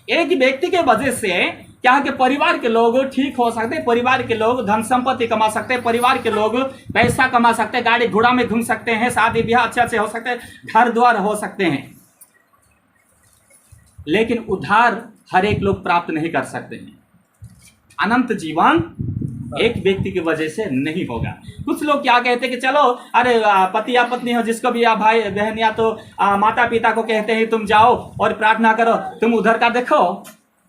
एक व्यक्ति के वजह से क्या है कि परिवार के लोग ठीक हो सकते हैं, परिवार के लोग धन संपत्ति कमा सकते हैं, परिवार के लोग पैसा कमा सकते हैं, गाड़ी घोड़ा में घूम सकते हैं, शादी ब्याह अच्छे अच्छे हो सकते हैं, घर द्वार हो सकते हैं, लेकिन उद्धार हर एक लोग प्राप्त नहीं कर सकते हैं। अनंत जीवन एक व्यक्ति की वजह से नहीं होगा। कुछ लोग क्या कहते हैं कि चलो अरे पति या पत्नी हो जिसको भी या भाई बहन या तो माता पिता को कहते हैं तुम जाओ और प्रार्थना करो, तुम उधर का देखो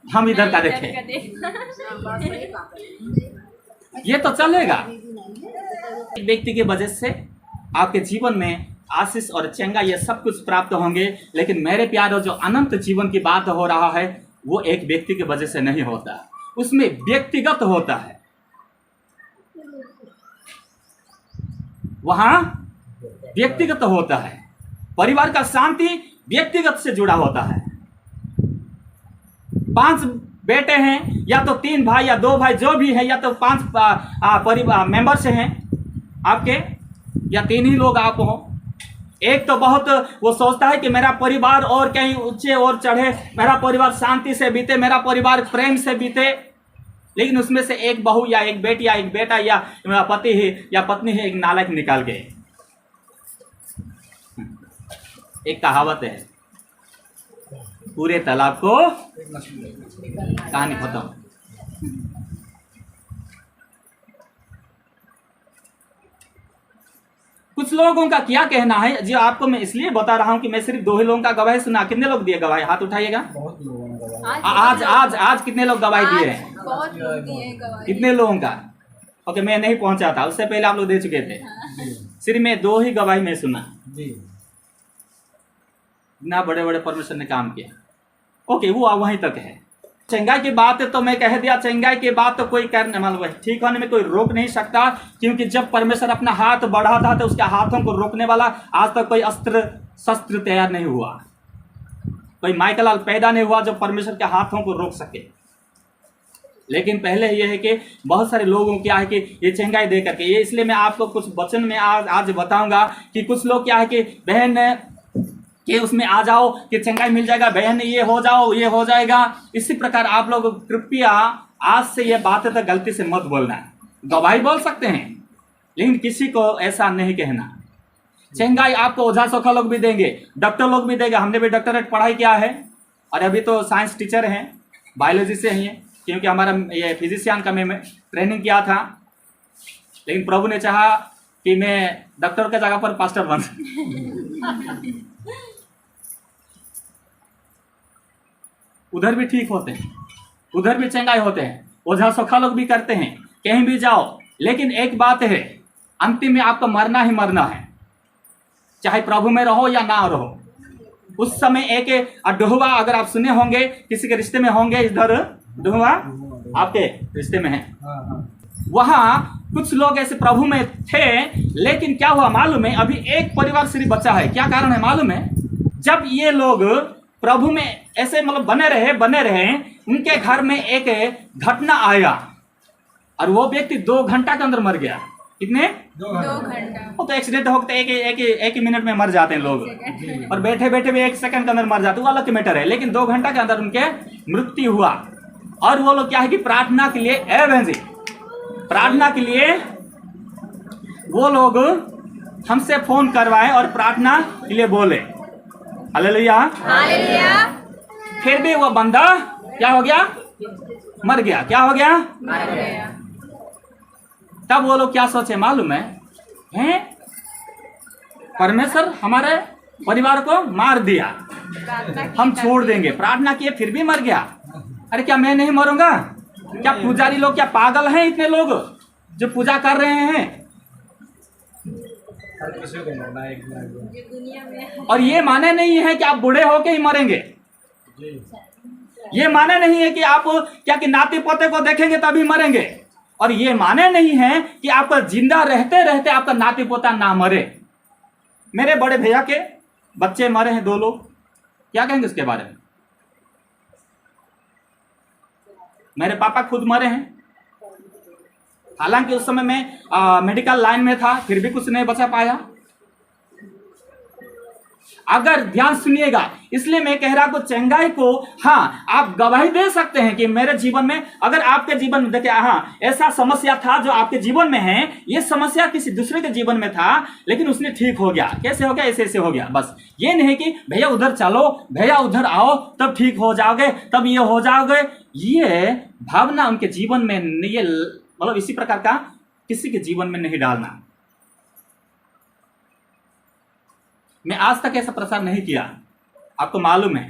हम इधर का देखें, ये तो चलेगा। एक व्यक्ति की वजह से आपके जीवन में आशीष और चंगा ये सब कुछ प्राप्त होंगे, लेकिन मेरे प्यारों जो अनंत जीवन की बात हो रहा है वो एक व्यक्ति की वजह से नहीं होता, उसमें व्यक्तिगत होता है। वहां व्यक्तिगत होता है, परिवार का शांति व्यक्तिगत से जुड़ा होता है। 5 बेटे हैं या तो 3 भाई या 2 भाई जो भी है, या तो 5 परिवार मेंबर से हैं आपके, या 3 ही लोग आप हो। एक तो बहुत वो सोचता है कि मेरा परिवार और कहीं ऊंचे और चढ़े, मेरा परिवार शांति से बीते, मेरा परिवार प्रेम से बीते, लेकिन उसमें से एक बहू या एक बेटी या एक बेटा या पति है या पत्नी है एक नालायक निकाल गए। एक कहावत है, पूरे तालाब को कहानी खत्म। कुछ लोगों का क्या कहना है, जो आपको मैं इसलिए बता रहा हूं कि मैं सिर्फ 2 ही लोगों का गवाही सुना। कितने लोग दिए गवाही, हाथ उठाइएगा। बहुत लोगों ने गवाही। आज आज आज कितने लोग गवाही दिए हैं? बहुत लोग दिए गवाही। कितने लोगों का? ओके, मैं नहीं पहुंचा था, उससे पहले आप लोग दे चुके थे। सिर्फ मैं 2 ही गवाही में सुना जी। ना, बड़े बड़े परमेश्वर ने काम किया। ओके, वो वहीं तक है। चंगाई की बात है तो मैं कह दिया, चंगाई की बात तो कोई करने मतलब ठीक होने में कोई रोक नहीं सकता, क्योंकि जब परमेश्वर अपना हाथ बढ़ाता तो उसके हाथों को रोकने वाला आज तक कोई अस्त्र शस्त्र तैयार नहीं हुआ, कोई माइकल पैदा नहीं हुआ जो परमेश्वर के हाथों को रोक सके। लेकिन पहले यह है कि बहुत सारे लोगों क्या है कि ये चंगाई दे करके, ये इसलिए मैं आपको कुछ वचन में आज बताऊंगा कि कुछ लोग क्या है कि बहन कि उसमें आ जाओ कि चंगाई मिल जाएगा, बहन ये हो जाओ ये हो जाएगा। इसी प्रकार आप लोग कृपया आज से ये बातें तो गलती से मत बोलना। गवाही बोल सकते हैं लेकिन किसी को ऐसा नहीं कहना। चंगाई आपको ओझा सोखा लोग भी देंगे, डॉक्टर लोग भी देंगे। हमने भी डॉक्टरेट पढ़ाई किया है और अभी तो साइंस टीचर हैं, बायोलॉजी से ही है, क्योंकि हमारा ये फिजिशियन का मैं ट्रेनिंग किया था, लेकिन प्रभु ने चाहा कि मैं डॉक्टर के जगह पर पास्टर बन उधर भी ठीक होते हैं, उधर भी चंगाई होते हैं, ओझा सोखा लोग भी करते हैं, कहीं भी जाओ। लेकिन एक बात है, अंतिम में आपको मरना ही मरना है, चाहे प्रभु में रहो या ना रहो। उस समय एक डुहवा, अगर आप सुने होंगे किसी के रिश्ते में होंगे, इधर डुहवा आपके रिश्ते में है, वहां कुछ लोग ऐसे प्रभु में थे, लेकिन क्या हुआ मालूम है, अभी एक परिवार सिर्फ बचा है। क्या कारण है मालूम है? जब ये लोग प्रभु में ऐसे मतलब बने रहे, उनके घर में एक घटना आया और वो व्यक्ति 2 घंटा के अंदर मर गया। कितने? 2 घंटा। वो तो एक्सीडेंट होते एक ही मिनट में मर जाते हैं लोग, और बैठे बैठे भी 1 सेकंड के अंदर मर जाते, वो अलग मैटर है। लेकिन 2 घंटा के अंदर उनके मृत्यु हुआ। और वो लोग क्या है कि प्रार्थना के लिए प्रार्थना के लिए वो लोग हमसे फोन करवाए और प्रार्थना के लिए बोले। Hallelujah, hallelujah. फिर भी वो बंदा क्या हो गया? मर गया। क्या हो गया? मर गया। तब वो लोग क्या सोचे मालूम है? हैं, परमेश्वर हमारे परिवार को मार दिया, हम छोड़ देंगे। प्रार्थना किए फिर भी मर गया। अरे क्या मैं नहीं मरूंगा? क्या पुजारी लोग क्या पागल हैं? इतने लोग जो पूजा कर रहे हैं, दुनिया में। और ये माने नहीं है कि आप बूढ़े होके ही मरेंगे। ये माने नहीं है कि आप क्या कि नाती पोते को देखेंगे तभी मरेंगे। और ये माने नहीं है कि आपका जिंदा रहते रहते आपका नाती पोता ना मरे। मेरे बड़े भैया के बच्चे मरे हैं 2 लोग, क्या कहेंगे उसके बारे में? मेरे पापा खुद मरे हैं, हालांकि उस समय मैं मेडिकल लाइन में था, फिर भी कुछ नहीं बचा पाया। अगर ध्यान सुनिएगा, इसलिए मैं कह रहा हूं चंगाई को, हाँ आप गवाही दे सकते हैं कि मेरे जीवन में, अगर आपके जीवन में देखिए हाँ ऐसा समस्या था जो आपके जीवन में है, ये समस्या किसी दूसरे के जीवन में था लेकिन उसने ठीक हो गया। कैसे हो गया? ऐसे ऐसे हो गया। बस ये नहीं कि भैया उधर चलो, भैया उधर आओ तब ठीक हो जाओगे, तब ये हो जाओगे। ये भावना उनके जीवन में, ये मतलब इसी प्रकार का किसी के जीवन में नहीं डालना। मैं आज तक ऐसा प्रचार नहीं किया, आपको मालूम है।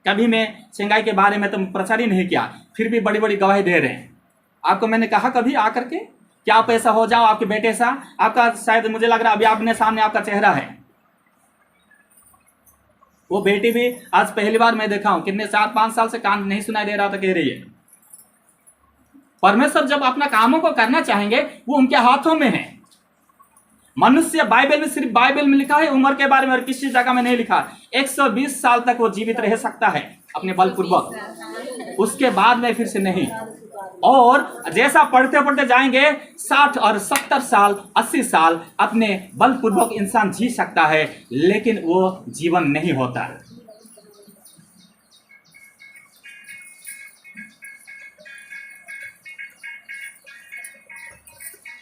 कभी मैं चंगाई के बारे में तो प्रचार ही नहीं किया, फिर भी बड़ी बड़ी गवाही दे रहे हैं। आपको मैंने कहा कभी आकर के कि आप ऐसा हो जाओ, आपके बेटे सा, आपका शायद मुझे लग रहा अभी आपने सामने आपका चेहरा है, वो बेटी भी आज पहली बार मैं देखा हूं, कितने 4-5 साल से कान नहीं सुनाई दे रहा था, कह रही है। परमेश्वर जब अपना कामों को करना चाहेंगे वो उनके हाथों में है। मनुष्य, बाइबल में, सिर्फ बाइबल में लिखा है, उम्र के बारे में और किसी जगह में नहीं लिखा। 120 साल तक वो जीवित रह सकता है अपने बलपूर्वक, उसके बाद में फिर से नहीं। और जैसा पढ़ते पढ़ते जाएंगे 60 और 70 साल, 80 साल अपने बलपूर्वक इंसान जी सकता है, लेकिन वो जीवन नहीं होता।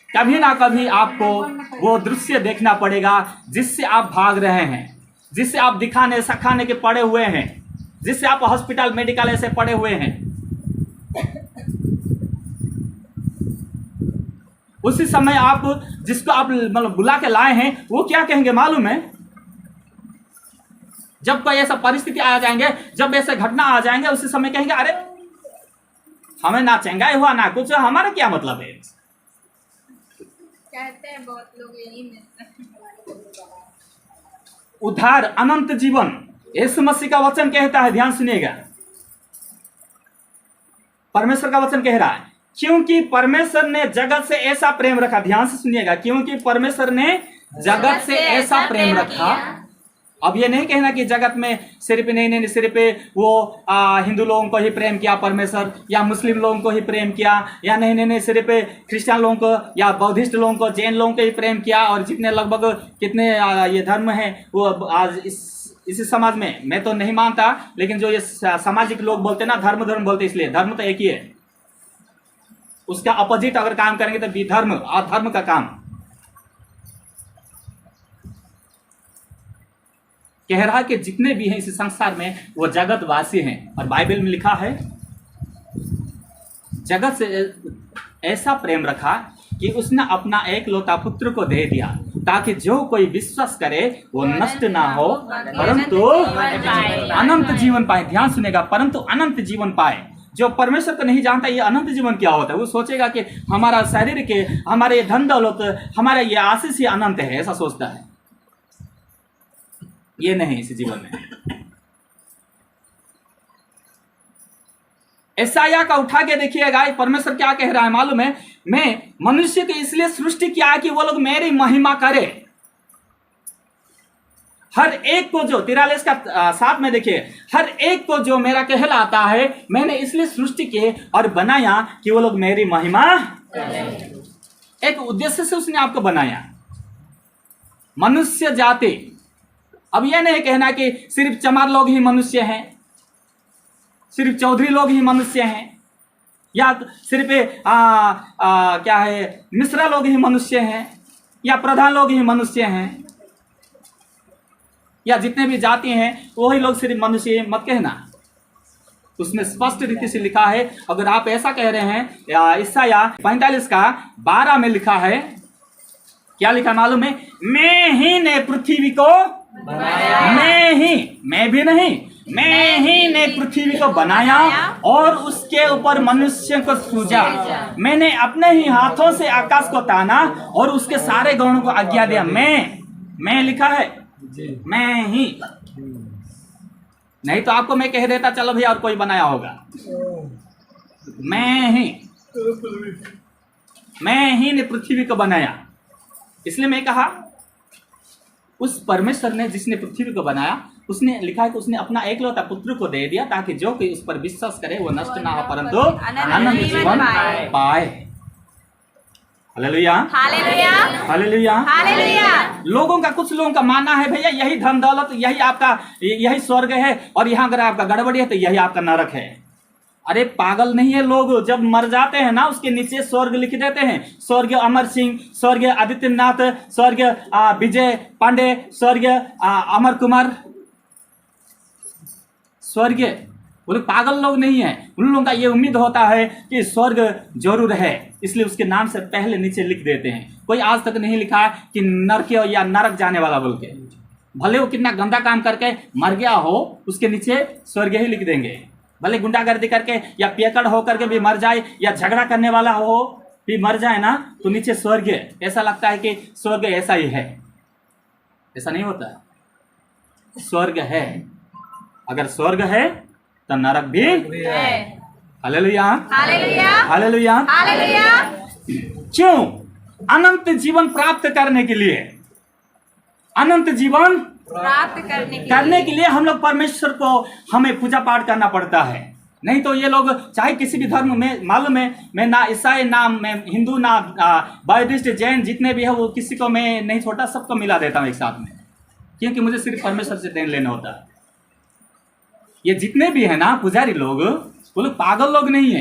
कभी ना कभी आपको वो दृश्य देखना पड़ेगा जिससे आप भाग रहे हैं, जिससे आप दिखाने सखाने के पड़े हुए हैं, जिससे आप हॉस्पिटल मेडिकल ऐसे पड़े हुए हैं। उसी समय आप जिसको आप मतलब बुला के लाए हैं, वो क्या कहेंगे मालूम है? जब कोई ऐसा परिस्थिति आ जाएंगे, जब ऐसे घटना आ जाएंगे, उसी समय कहेंगे अरे हमें ना चंगाई हुआ ना कुछ, हमारा क्या मतलब है। कहते हैं बहुत लोग यही मिलते हैं। उद्धार, अनंत जीवन, यीशु मसीह का वचन कहता है, ध्यान सुनिएगा। परमेश्वर का वचन कह रहा है, क्योंकि परमेश्वर ने जगत से ऐसा प्रेम रखा। ध्यान से सुनिएगा, क्योंकि परमेश्वर ने जगत से ऐसा प्रेम रखा। अब ये नहीं कहना कि जगत में सिर्फ नहीं सिर्फ वो हिंदू लोगों को ही प्रेम किया परमेश्वर, या मुस्लिम लोगों को ही प्रेम किया, या नहीं सिर्फ क्रिश्चियन लोगों को या बौद्धिस्ट लोगों को, जैन लोगों को ही प्रेम किया। और जितने लगभग कितने ये धर्म है वो आज इसी समाज में, मैं तो नहीं मानता, लेकिन जो ये सामाजिक लोग बोलते ना, धर्म बोलते, इसलिए धर्म तो एक ही है। उसका अपोजिट अगर काम करेंगे तो विधर्म, अधर्म का काम। कह रहा कि जितने भी हैं इस संसार में वो जगतवासी हैं। और बाइबल में लिखा है, जगत से ऐसा प्रेम रखा कि उसने अपना एकलौता पुत्र को दे दिया, ताकि जो कोई विश्वास करे वो नष्ट ना हो परंतु अनंत जीवन पाए। ध्यान सुनेगा, परंतु अनंत जीवन पाए। जो परमेश्वर को नहीं जानता ये अनंत जीवन क्या होता है, वो सोचेगा कि हमारा शरीर के, हमारे ये धन दौलत, हमारा ये आशीष ही अनंत है, ऐसा सोचता है। ये नहीं इस जीवन में। यशायाह का उठा के देखिएगा, परमेश्वर क्या कह रहा है मालूम है? मैं मनुष्य को इसलिए सृष्टि किया है कि वो लोग मेरी महिमा करे। हर एक को जो 43 का 7 में देखिए, हर एक को जो मेरा कहलाता है मैंने इसलिए सृष्टि किए और बनाया कि वो लोग मेरी महिमा, एक उद्देश्य से उसने आपको बनाया। मनुष्य जाति, अब यह नहीं कहना कि सिर्फ चमार लोग ही मनुष्य हैं, सिर्फ चौधरी लोग ही मनुष्य हैं, या सिर्फ क्या है मिश्रा लोग ही मनुष्य हैं, या प्रधान लोग ही मनुष्य हैं, या जितने भी जाति हैं वही लोग सिर्फ मनुष्य, मत कहना। उसमें स्पष्ट रीति से लिखा है। अगर आप ऐसा कह रहे हैं, यशायाह 45 का 12 में लिखा है, क्या लिखा मालूम है? मैं ही ने पृथ्वी को, मैं भी नहीं, मैं ही ने पृथ्वी को बनाया और उसके ऊपर मनुष्य को सूजा। मैंने अपने ही हाथों से आकाश को ताना और उसके सारे गणों को आज्ञा दिया। मैं लिखा है, मैं ही। नहीं तो आपको मैं कह देता चलो भैया और कोई बनाया होगा। मैं ही ने पृथ्वी को बनाया। इसलिए मैं कहा उस परमेश्वर ने जिसने पृथ्वी को बनाया, उसने लिखा है कि उसने अपना एकलौता पुत्र को दे दिया ताकि जो कोई उस पर विश्वास करे वो नष्ट ना हो परंतु अनंत जीवन पाए। Hallelujah, hallelujah hallelujah. हालेलुया। लोगों का, कुछ लोगों का मानना है भैया यही धन दौलत, यही आपका, यही स्वर्ग है, और यहाँ अगर आपका गड़बड़ी है तो यही आपका नरक है। अरे पागल नहीं है लोग, जब मर जाते हैं ना उसके नीचे स्वर्ग लिख देते हैं, स्वर्गीय अमर सिंह, स्वर्गीय आदित्यनाथ, स्वर्गीय विजय पांडे, स्वर्गीय अमर कुमार, स्वर्गीय। वो लोग पागल लोग नहीं है, उन लोगों का ये उम्मीद होता है कि स्वर्ग जरूर है, इसलिए उसके नाम से पहले नीचे लिख देते हैं। कोई आज तक नहीं लिखा कि नरक या नरक जाने वाला बोल के, भले वो कितना गंदा काम करके मर गया हो उसके नीचे स्वर्ग ही लिख देंगे। भले गुंडागर्दी करके या पियकड़ होकर के भी मर जाए, या झगड़ा करने वाला हो भी मर जाए ना, तो नीचे स्वर्ग, ऐसा लगता है कि स्वर्ग ऐसा ही है। ऐसा नहीं होता, स्वर्ग है। अगर स्वर्ग है तो नरक भी है। Hallelujah, hallelujah hallelujah. हालेलुया। क्यों? अनंत जीवन प्राप्त करने के लिए, अनंत जीवन प्राप्त करने के लिए हम लोग परमेश्वर को हमें पूजा पाठ करना पड़ता है। नहीं तो ये लोग चाहे किसी भी धर्म में, मालूम है मैं ना ईसाई ना मैं हिंदू ना बौद्धिस्ट जैन जितने भी है वो किसी को मैं नहीं छोटा, सबको मिला देता हूँ एक साथ में, क्योंकि मुझे सिर्फ परमेश्वर से देन लेना होता है। ये जितने भी है ना पुजारी लोग, वो लोग पागल लोग नहीं है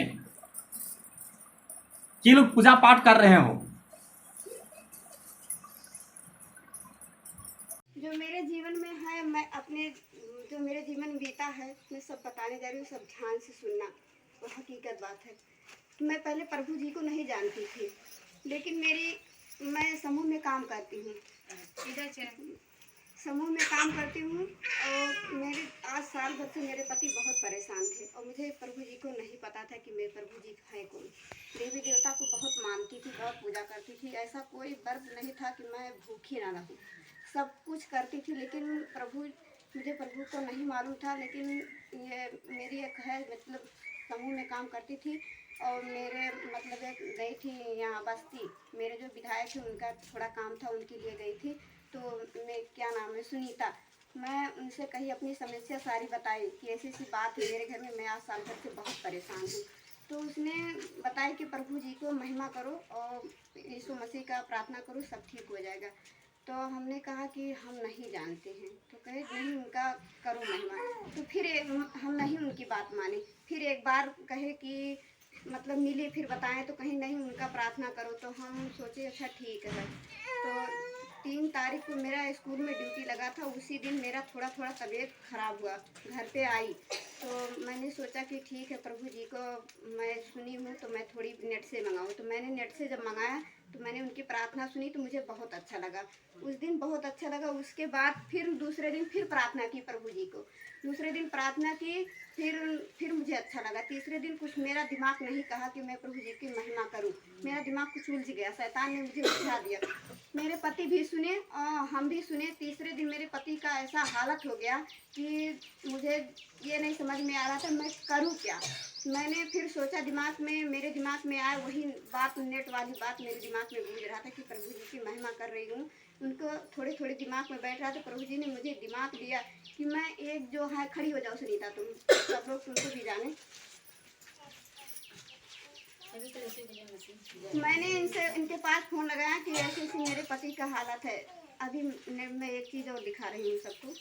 कि लोग पूजा पाठ कर रहे हो। जो मेरे जीवन में है, मैं अपने जो मेरे जीवन में बीता है मैं सब बताने जा रही हूँ, सब ध्यान से सुनना, वो हकीकत बात है। मैं पहले प्रभु जी को नहीं जानती थी, लेकिन मैं समूह में काम करती हूँ, समूह में काम करती हूँ, और मेरे आज साल भर से मेरे पति बहुत परेशान थे, और मुझे प्रभु जी को नहीं पता था कि मेरे प्रभु जी है कौन। देवी देवता को बहुत मानती थी, बहुत पूजा करती थी, ऐसा कोई वर्ष नहीं था कि मैं भूखी ना रहूँ, सब कुछ करती थी, लेकिन मुझे प्रभु को नहीं मालूम था। लेकिन ये मेरी एक है, मतलब समूह में काम करती थी, और मेरे मतलब एक गई थी यहाँ बस्ती, मेरे जो विधायक हैं उनका थोड़ा काम था, उनके लिए गई थी। तो मैं, क्या नाम है, सुनीता, मैं उनसे कही अपनी समस्या सारी बताई कि ऐसी ऐसी बात है मेरे घर में, मैं आज साल भर से बहुत परेशान हूँ। तो उसने बताया कि प्रभु जी को महिमा करो और यीशु मसीह का प्रार्थना करो, सब ठीक हो जाएगा। तो हमने कहा कि हम नहीं जानते हैं, तो कहे नहीं उनका करो महिमा। तो फिर हम नहीं उनकी बात माने, फिर एक बार कहे कि मतलब मिले, फिर बताएं तो कहीं नहीं उनका प्रार्थना करो। तो हम सोचे अच्छा ठीक है। तो 3 तारीख को मेरा स्कूल में ड्यूटी लगा था, उसी दिन मेरा थोड़ा तबीयत खराब हुआ, घर पे आई। तो मैंने सोचा कि ठीक है प्रभु जी को मैं सुनी हूँ तो मैं थोड़ी नेट से मंगाऊँ। तो मैंने नेट से जब मंगाया तो मैंने उनकी प्रार्थना सुनी तो मुझे बहुत अच्छा लगा, उस दिन बहुत अच्छा लगा। उसके बाद फिर दूसरे दिन फिर प्रार्थना की प्रभु जी को, दूसरे दिन प्रार्थना की, फिर मुझे अच्छा लगा। तीसरे दिन कुछ मेरा दिमाग नहीं कहा कि मैं प्रभु जी की महिमा करूं, मेरा दिमाग कुछ उलझ गया, शैतान ने मुझे उलझा दिया। मेरे पति भी सुने और हम भी सुने। तीसरे दिन मेरे पति का ऐसा हालत हो गया कि मुझे ये नहीं समझ में आ रहा था मैं करूं क्या। मैंने फिर सोचा, मेरे दिमाग में आया वही बात, नेट वाली बात मेरे दिमाग में गूंज रहा था कि प्रभु जी की महिमा कर रही हूँ। उनको थोड़े दिमाग में बैठ रहा था। प्रभु जी ने मुझे दिमाग दिया कि मैं एक जो है, खड़ी हो जाओ सुनीता, तुम सब लोग तुमको भी जाने। मैंने इनके पास फ़ोन लगाया कि ऐसे ऐसे मेरे पति का हालत है। अभी मैं एक चीज़ और दिखा रही हूँ सबको।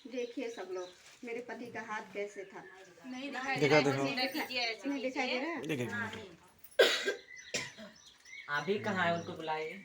देखिए सब लोग, मेरे पति का हाथ कैसे था। नहीं नहीं दिखाई दे रहा है। अभी कहाँ है, उनको बुलाइए।